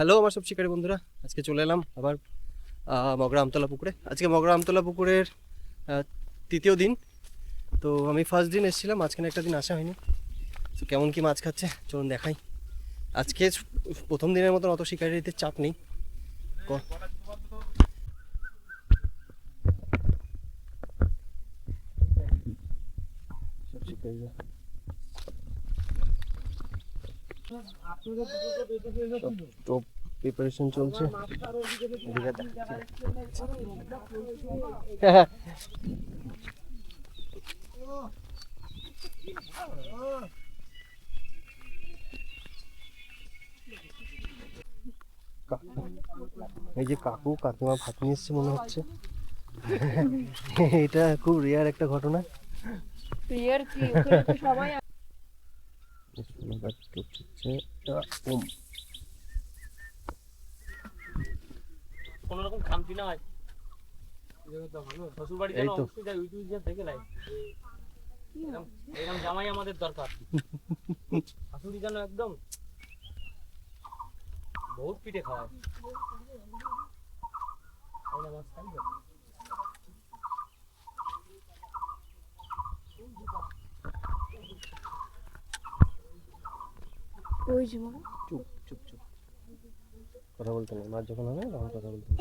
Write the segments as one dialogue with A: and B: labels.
A: Hello আমার সব শিকারী বন্ধুরা, আজকে চলে এলাম আবার মগরা আমতলা পুকুরে। আজকে মগরা আমতলা পুকুরের তৃতীয় দিন। তো আমি ফার্স্ট দিন এসেছিলাম, মাঝখানে একটা দিন আসা হয়নি। তো কেমন কি মাছ খাচ্ছে চলুন দেখাই। আজকে প্রথম দিনের মতন অত শিকারিদের চাপ নেই। তো প্রিপারেশন চলছে। এই যে কাকু কাকিমা ভাত নিয়ে এসছে মনে হচ্ছে। এটা খুব রেয়ার একটা ঘটনা।
B: কোনরকম খামতি না হয়। শ্বশুর বাড়ি যেন অবশ্যই যায়, ইউটিউব থেকে লাই এরকম জামাই আমাদের দরকার। শাশুড়ি যেন একদম বহুত পিঠে খাওয়ায়।
A: চুপ চুপ চুপ, কথা বলতে নেই। মাছ যখন হবে তখন কথা বলতে নেই।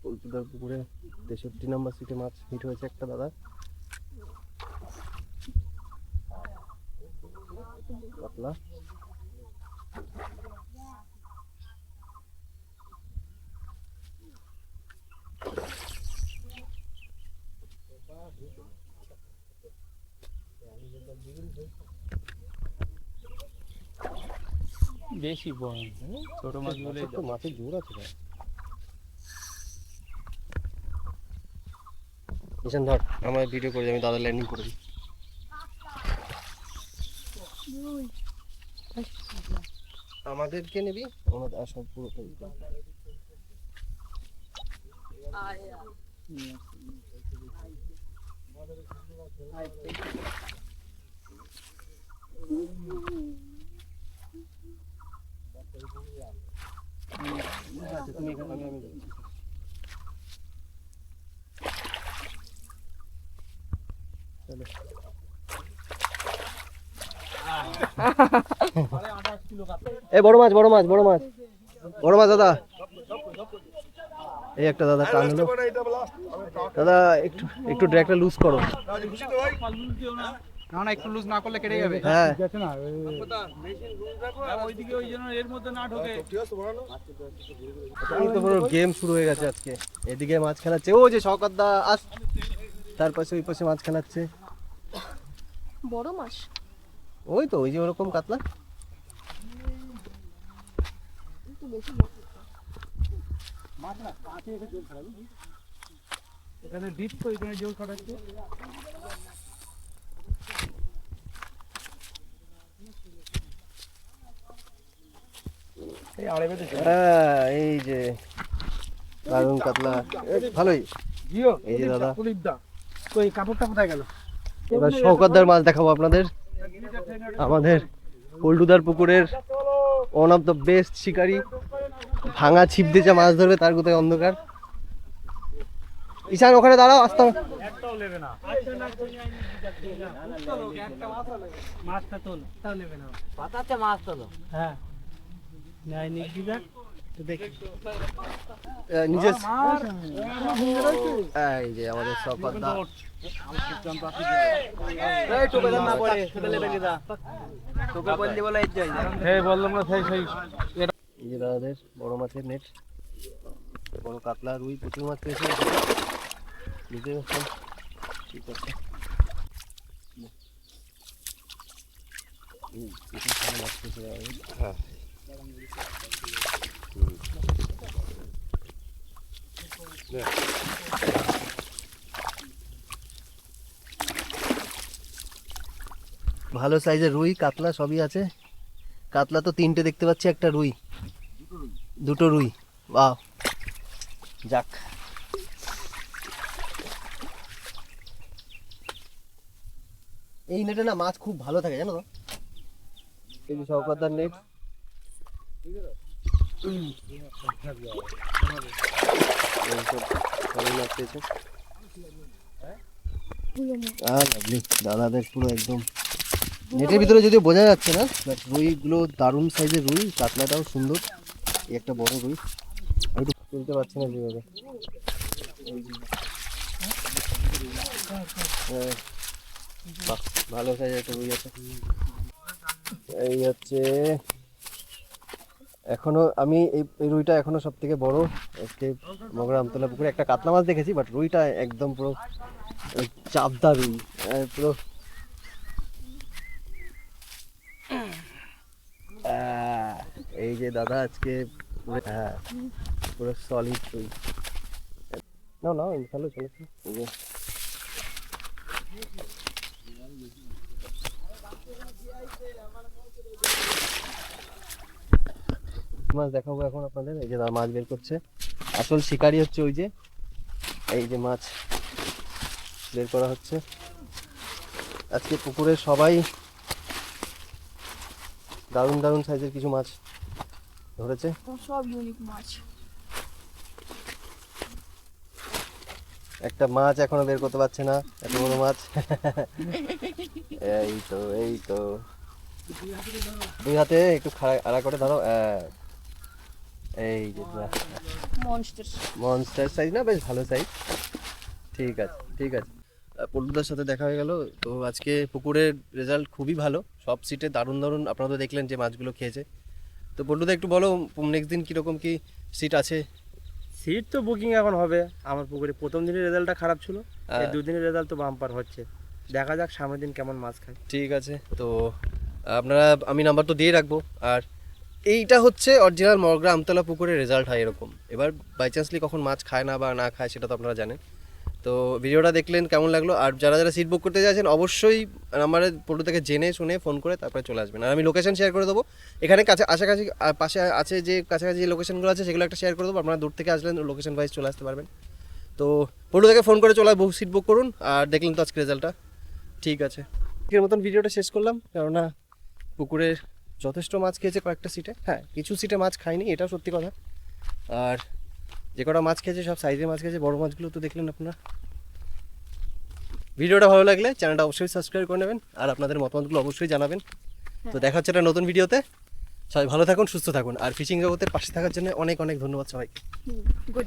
A: পল্টুদার পুকুরে 63 নম্বর সিটে মাছ হিট হয়েছে একটা দাদা। কাতলা
B: বেশি বড় ছোট মাছ বলে
A: তো মাছের জোর আছে ভাই। ঈশান ধর, আমার ভিডিও করে আমি দাদা ল্যান্ডিং করে দিই। আমাদেরকে নিবি? আমাদের আসল পুরোটাই তুমি এখানে, আমি যাচ্ছি। এই বড় মাছ বড় মাছ বড় মাছ বড় মাছ দাদা। এই একটা দাদা টান হলো। দাদা একটু একটু ড্র্যাগটা লুজ করো।
B: না একটু লুজ না করলে কেটে যাবে।
A: হ্যাঁ
B: ওইদিকে ওই জন্য এর মধ্যে না ঢোকে।
A: এই তো পুরো গেম শুরু হয়ে গেছে আজকে। এদিকে মাছ খেলাচ্ছে, ও যে শওকত দা আস, তার পাশে ওই পাশে মাছ খেলাচ্ছে।
C: বড় মাছ
A: ওই তো ওই যে ওরকম কাতলা।
B: এখানে ডিপ তো এখানে জল খাটাচ্ছে।
A: এই যে দারুন কাতলা, ভালোই। এই যে দাদা,
B: ওই কাপড়টা কোথায় গেল?
A: এবার শওকতদার মাছ দেখাবো আপনাদের। আমাদের পল্টুদার পুকুরের ওয়ান অফ দ্য বেস্ট শিকারী, ভাঙা ছিপ দিয়ে যা মাছ ধরবে তার কোথায় অন্ধকার। ঈশান ওখানে দাঁড়াও, আসতে হবে।
B: একটাও নেবে না। মাছটা তোল, একটাও নেবে না। পাতাতে মাছ তোলো। হ্যাঁ নাই নিকি দেখ তো দেখি
A: নিজে এই যে আমাদের শওকতদা।
B: এই টোপে না পড়ে ছোট লেবে যা টোপে বললি বলে এই যাই। এই বললাম না সেই সেই
A: এই যে দাদাদের বড় মাছের নেট, বড় কাতলা রুই প্রচুর মাছ পেয়েছে। বুঝতে পারছেন? ঠিক আছে, মাছ পেয়েছে। হ্যাঁ ভালো সাইজের রুই কাতলা সবই আছে। কাতলা তো 3টে দেখতে পাচ্ছি, একটা রুই, দুটো রুই। বাহ, যাক। এই নেটে না মাছ খুব ভালো থাকে জানো তো। এই যে শওকতদার নেট, লাভলি দাদাদের পুরো একদম নেটের ভিতরে যদিও বোঝা যাচ্ছে না, বাট রুইগুলো দারুণ সাইজের রুই, কাতলাটাও সুন্দর। এই একটা বড় রুই, আমি একটু তুলতে পারছি না যেভাবে। বাহ, ভালো সাইজের একটা রুই আছে। এই হচ্ছে এখনো আমি এই রুইটা এখনো সব থেকে বড় আজকে মগরা আমতলা পুকুরে। একটা কাতলা মাছ দেখেছি, বাট রুইটা একদম পুরো চাপদা রুই পুরো। এই যে দাদা আজকে হ্যাঁ পুরো সলিড রুই। না না চলো চলো, এই যে মাছ দেখাবো এখন আপনাদের। এই যে মাছ বের করছে, আসল শিকারি হচ্ছে ওই যে, এই যে মাছ বের করা হচ্ছে। আজকে পুকুরে সবাই দারুণ দারুণ সাইজের কিছু মাছ ধরেছে।
C: সব ইউনিক মাছ।
A: একটা মাছ এখনো বের করতে পারছে না, এত বড় মাছ। এই তো এই তো, দুই হাতে একটু আড়া করে ধরো। এই যে
C: মনস্টার।
A: মনস্টার সাইজ না, বেশ ভালো সাইজ। ঠিক আছে ঠিক আছে, পল্টুদার সাথে দেখা হয়ে গেল। তো আজকে পুকুরের রেজাল্ট খুবই ভালো, সব সিটে দারুণ দারুণ। আপনারা তো দেখলেন যে মাছগুলো খেয়েছে। তো পল্টুদা একটু বলো নেক্সট দিন কীরকম কি সিট আছে?
B: সিট তো বুকিং এখন হবে। আমার পুকুরে প্রথম দিনের রেজাল্টটা খারাপ ছিল, এই দুদিনের রেজাল্ট তো বাম্পার হচ্ছে। দেখা যাক সামনের দিন কেমন মাছ খায়।
A: ঠিক আছে, তো আপনারা, আমি নাম্বার তো দিয়ে রাখবো। আর এইটা হচ্ছে অরিজিনাল মগরা আমতলা পুকুরের রেজাল্ট হয় এরকম। এবার বাই চান্সলি কখন মাছ খায় না বা না খায় সেটা তো আপনারা জানেন। তো ভিডিওটা দেখলেন কেমন লাগলো? আর যারা যারা সিট বুক করতে চাইছেন অবশ্যই নাম্বারে পল্টু থেকে জেনে শুনে ফোন করে তারপরে চলে আসবেন। আর আমি লোকেশন শেয়ার করে দেবো, এখানে কাছে আশেপাশে পাশে আছে যে কাছাকাছি যে লোকেশনগুলো আছে সেগুলো একটা শেয়ার করে দেবো। আপনারা দূর থেকে আসলেন লোকেশন ওয়াইজ চলে আসতে পারবেন। তো পল্টু থেকে ফোন করে চলে সিট বুক করুন। আর দেখলেন তো আজকে রেজাল্টটা। ঠিক আছে, আজকের মতন ভিডিওটা শেষ করলাম, কেননা পুকুরে যথেষ্ট মাছ খেয়েছে কয়েকটা সিটে। হ্যাঁ, কিছু সিটে মাছ খায়নি, এটাও সত্যি কথা। আর যে কটা মাছ খেয়েছে সব সাইজের মাছ খেয়েছে, বড় মাছগুলো তো দেখলেন আপনারা। ভিডিওটা ভালো লাগলে চ্যানেলটা অবশ্যই সাবস্ক্রাইব করে নেবেন, আর আপনাদের মতামতগুলো অবশ্যই জানাবেন। তো দেখা হচ্ছে একটা নতুন ভিডিওতে। সবাই ভালো থাকুন, সুস্থ থাকুন, আর ফিশিং জগতের পাশে থাকার জন্য অনেক অনেক ধন্যবাদ সবাইকে।
C: গুড।